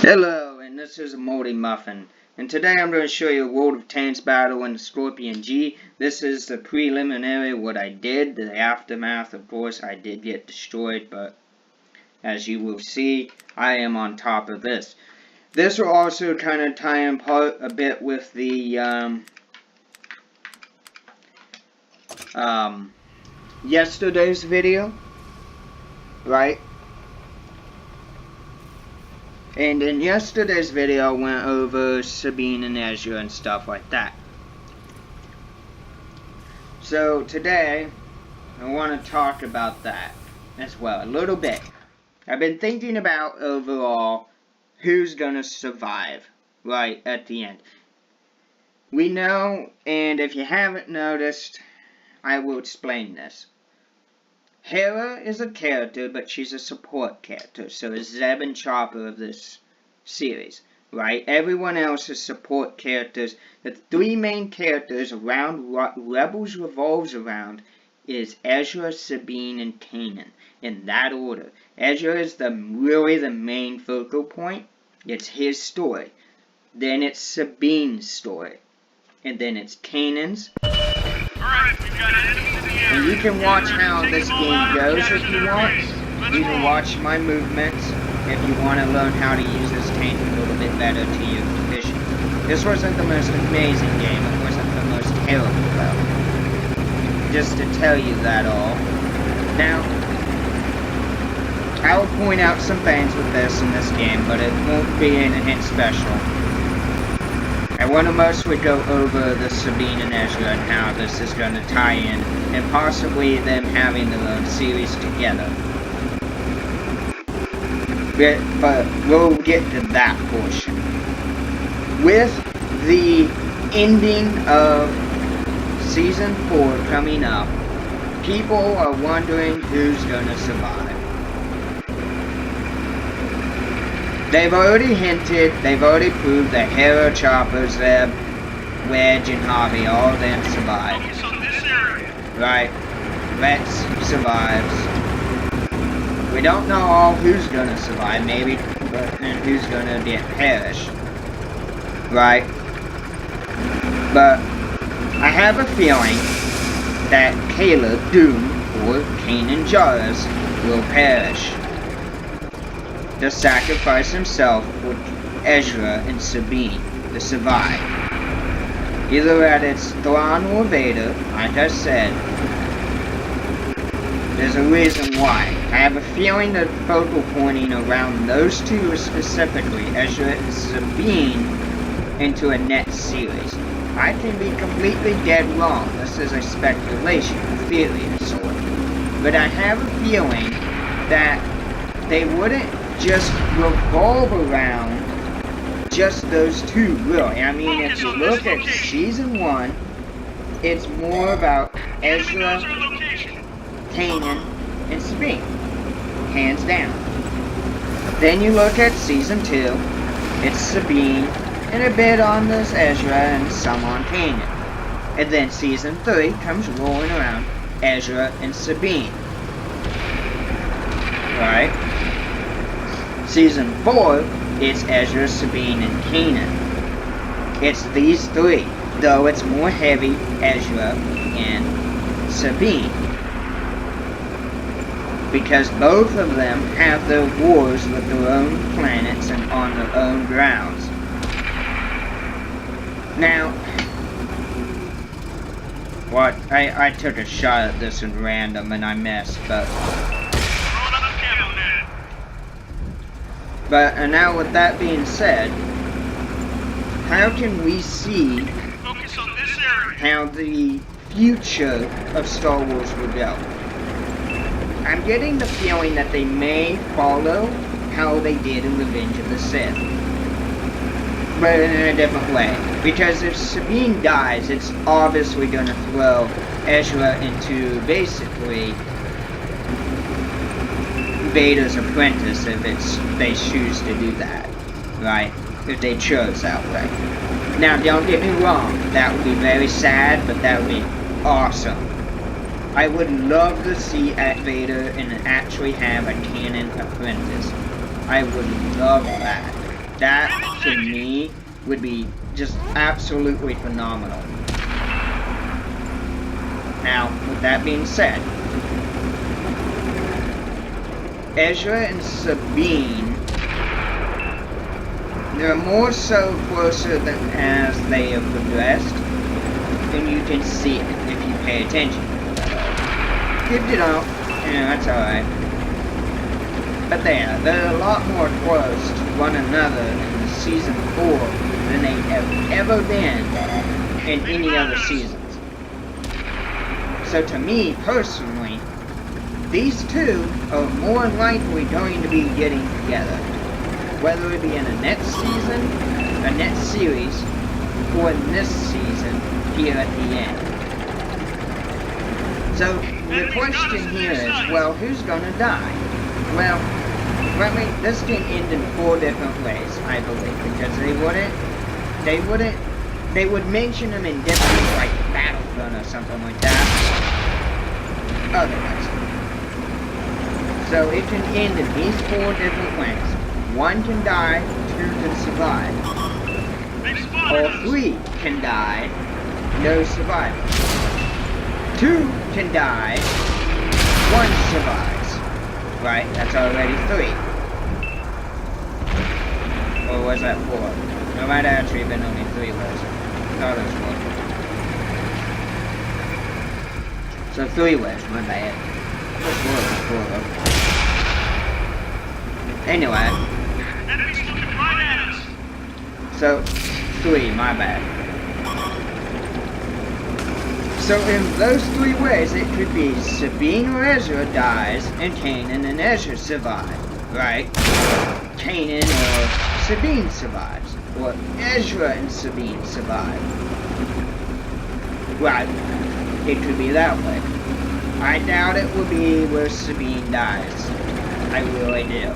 Hello, and this is a Moldy Muffin, and today I'm going to show you a World of Tanks battle in the Scorpion G. This is the preliminary, what I did. The aftermath, of course, I did get destroyed, but as you will see, I am on top of this. This will also kind of tie in part a bit with the yesterday's video, right? And in yesterday's video, I went over Sabine and Ezra and stuff like that. So today, I want to talk about that as well, a little bit. I've been thinking about overall who's going to survive right at the end. We know, and if you haven't noticed, I will explain this. Hera is a character, but she's a support character, so is Zeb and Chopper of this series, right? Everyone else is support characters. The three main characters around what Rebels revolves around is Ezra, Sabine, and Kanaan, in that order. Ezra is really the main focal point. It's his story. Then it's Sabine's story. And then it's Kanaan's. And you can watch how this game goes if you want. You can watch my movements if you want to learn how to use this tank a little bit better to your division. This wasn't the most amazing game, it wasn't the most terrible though. Just to tell you that all. Now, I will point out some things with this in this game, but it won't be anything special. I want to mostly go over the Sabine and Ezra and how this is going to tie in, and possibly them having their own series together. But we'll get to that portion. With the ending of Season 4 coming up, people are wondering who's going to survive. They've already hinted, they've already proved that Hera, Chopper, Zeb, Wedge, and Harvey all then survive. Okay, so this area. Right. Rex survives. We don't know all who's gonna survive, maybe, and who's gonna get perished. Right. But I have a feeling that Caleb, Doom, or Kanaan Jarrus will perish to sacrifice himself for Ezra and Sabine to survive. Either that it's Thrawn or Vader, like I said, there's a reason why. I have a feeling that focal pointing around those two specifically, Ezra and Sabine, into a next series. I can be completely dead wrong. This is a speculation, a theory of sort. But I have a feeling that they wouldn't just revolve around just those two, really. I mean, if you look at Season 1, it's more about Ezra, Kanaan, and Sabine. Hands down. Then you look at Season 2, it's Sabine, and a bit on this Ezra, and some on Kanaan. And then Season 3 comes rolling around Ezra and Sabine. Right? Season 4, it's Ezra, Sabine, and Kanaan. It's these three, though it's more heavy Ezra and Sabine. Because both of them have their wars with their own planets and on their own grounds. Now, what? I took a shot at this in random and I missed, but now with that being said, how can we see how the future of Star Wars will go? I'm getting the feeling that they may follow how they did in Revenge of the Sith, but in a different way. Because if Sabine dies, it's obviously going to throw Ezra into basically Vader's apprentice if they choose to do that, right? If they chose that way. Now, don't get me wrong, that would be very sad, but that would be awesome. I would love to see Vader and actually have a canon apprentice. I would love that. That, to me, would be just absolutely phenomenal. Now, with that being said, Ezra and Sabine, they're more so closer than as they have progressed, and you can see it if you pay attention. If you don't, that's alright. But they're a lot more close to one another in Season 4 than they have ever been in any other seasons. So to me, personally, these two are more likely going to be getting together. Whether it be in a next season, a next series, or in this season here at the end. So the question here is, well, who's gonna die? Well, this can end in 4 different ways, I believe, because they would mention them in different, like, Battlefront or something like that. Otherwise. So it can end in these 4 different ways. 1 can die, 2 can survive. Or 3 can die, no survivor. 2 can die, 1 survives. Right, that's already 3. Or was that 4? No, might actually been only 3 was. No, there's 4. So 3 was, my bad. There's 4 though. Anyway. So, 3, my bad. So in those 3 ways, it could be Sabine or Ezra dies, and Kanaan and Ezra survive, right? Kanaan or Sabine survives, or Ezra and Sabine survive. Right, it could be that way. I doubt it will be where Sabine dies. I really do.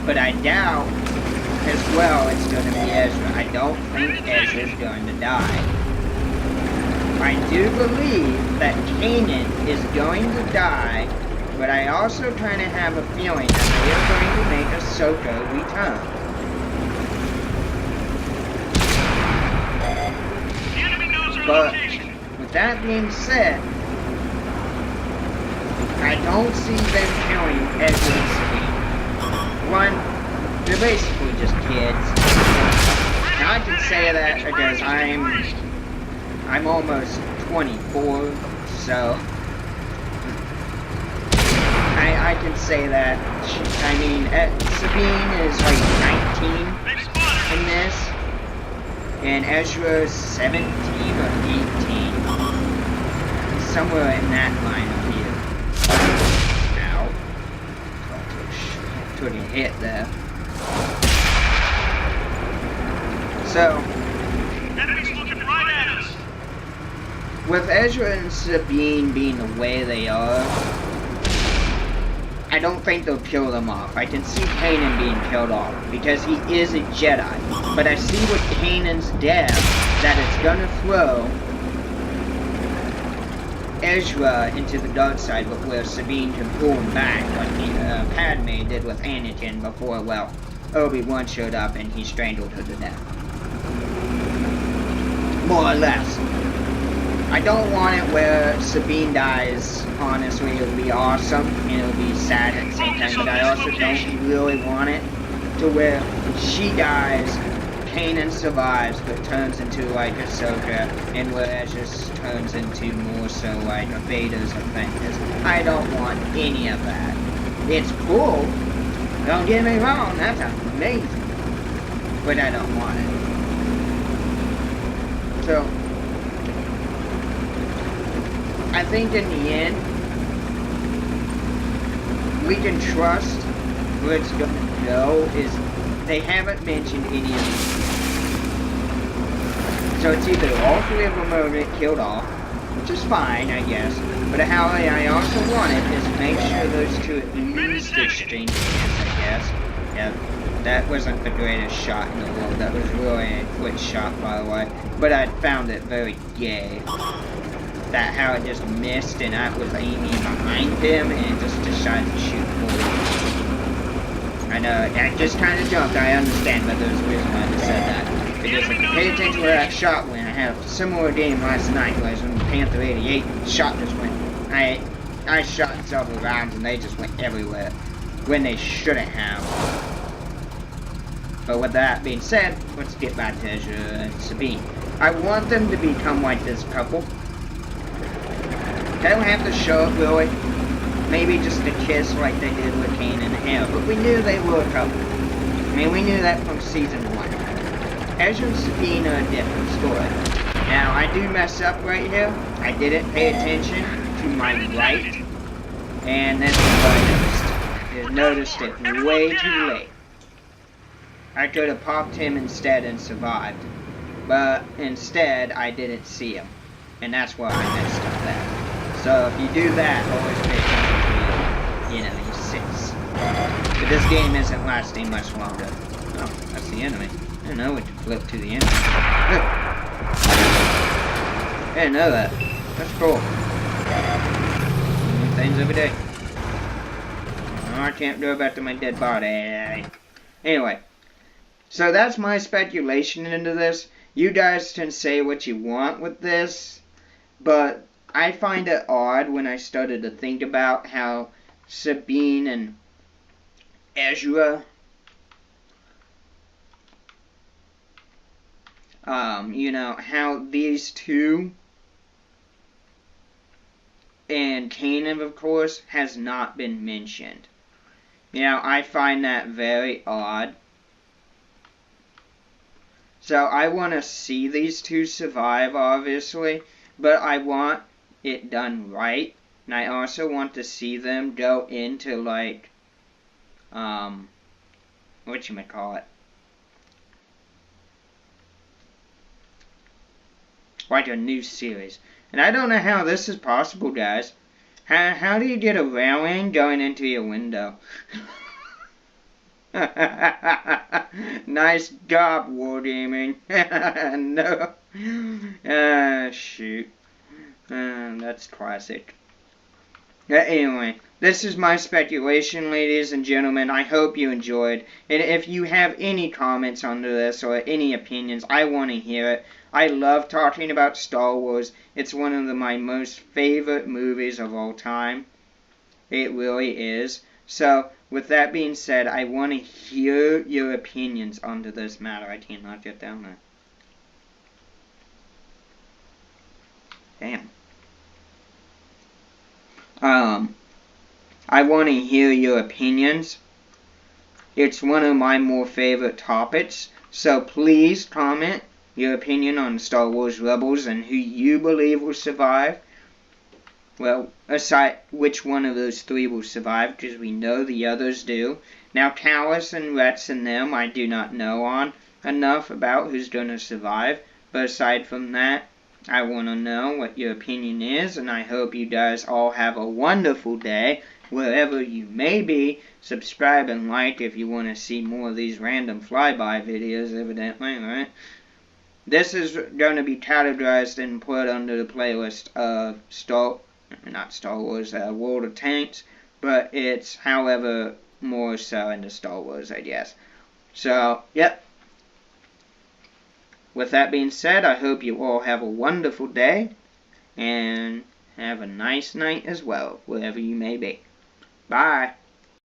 But I doubt as well it's going to be Ezra. I don't think Ezra's going to die. I do believe that Kanaan is going to die, but I also kind of have a feeling that they are going to make Ahsoka return. But with that being said, I don't see them killing Ezra and Sabine. One, they're basically just kids. Now I can say that because I'm almost 24, so I can say that. Sabine is like 19 in this, and Ezra is 17 or 18, somewhere in that line of view. Ow. Took a hit there. So, with Ezra and Sabine being the way they are, I don't think they'll kill them off. I can see Kanaan being killed off, because he is a Jedi. But I see with Kanaan's death, that it's gonna throw Ezra into the dark side before Sabine can pull him back, like Padme did with Anakin before, well, Obi-Wan showed up and he strangled her to death. More or less. I don't want it where Sabine dies. Honestly, it'll be awesome and it'll be sad at the same time, but I also don't really want it to where she dies, Kanaan survives but turns into like Ahsoka, and where Ezra turns into more so like a Vader's apprentice. I don't want any of that. It's cool, don't get me wrong, that's amazing, but I don't want it. So, I think in the end, we can trust where it's going to go is they haven't mentioned any of these. So it's either all 3 of them are going to get killed off, which is fine, I guess. But how I also want it is make sure those 2 at least exchange hands, I guess. Yeah, that wasn't the greatest shot in the world. That was really a quick shot, by the way. But I found it very gay. That how it just missed and I was aiming behind him and it just decided to shoot forward. I know, I just kind of jumped, I understand, but there's a reason why I just said that. Because if you pay attention to where that shot went, I had a similar game last night where I was in Panther 88, the shot just went, I shot several rounds and they just went everywhere, when they shouldn't have. But with that being said, let's get back to Ezra and Sabine. I want them to become like this couple. They don't have to show it really. Maybe just a kiss like they did with Kanaan and Hale, but we knew they were a couple. I mean, we knew that from season 1. Ezra and Sabine are a different story. Now, I do mess up right here. I didn't pay attention to my right, and that's what I noticed. I noticed it way too late. I could have popped him instead and survived, but instead I didn't see him, and that's why I messed up there. So if you do that, always pay attention to, you know, your 6. But this game isn't lasting much longer. Oh, that's the enemy. I didn't know what to flip to the enemy. I didn't know that. That's cool. New things every day. Oh, I can't go back to my dead body. Anyway. So that's my speculation into this. You guys can say what you want with this, but I find it odd when I started to think about how Sabine and Ezra, you know, how these two, and Kanaan, of course, has not been mentioned. You know, I find that very odd. So I want to see these two survive, obviously, but I want it done right. And I also want to see them go into, like, whatchamacallit? Like a new series. And I don't know how this is possible, guys. How do you get a railing going into your window? Nice job, Wargaming. No. Shoot. That's classic. Anyway, this is my speculation, ladies and gentlemen. I hope you enjoyed. And if you have any comments on this or any opinions, I want to hear it. I love talking about Star Wars. It's one of my most favorite movies of all time. It really is. So, with that being said, I want to hear your opinions onto this matter. I cannot get down there. Damn. I want to hear your opinions. It's one of my more favorite topics. So please comment your opinion on Star Wars Rebels and who you believe will survive. Well, aside which one of those 3 will survive, because we know the others do. Now, Callus and Rex and them, I do not know on enough about who's going to survive. But aside from that, I want to know what your opinion is, and I hope you guys all have a wonderful day, wherever you may be. Subscribe and like if you want to see more of these random flyby videos, evidently, right? This is going to be categorized and put under the playlist of not Star Wars, World of Tanks, but it's, however, more so into Star Wars, I guess. So, yep. With that being said, I hope you all have a wonderful day, and have a nice night as well, wherever you may be. Bye.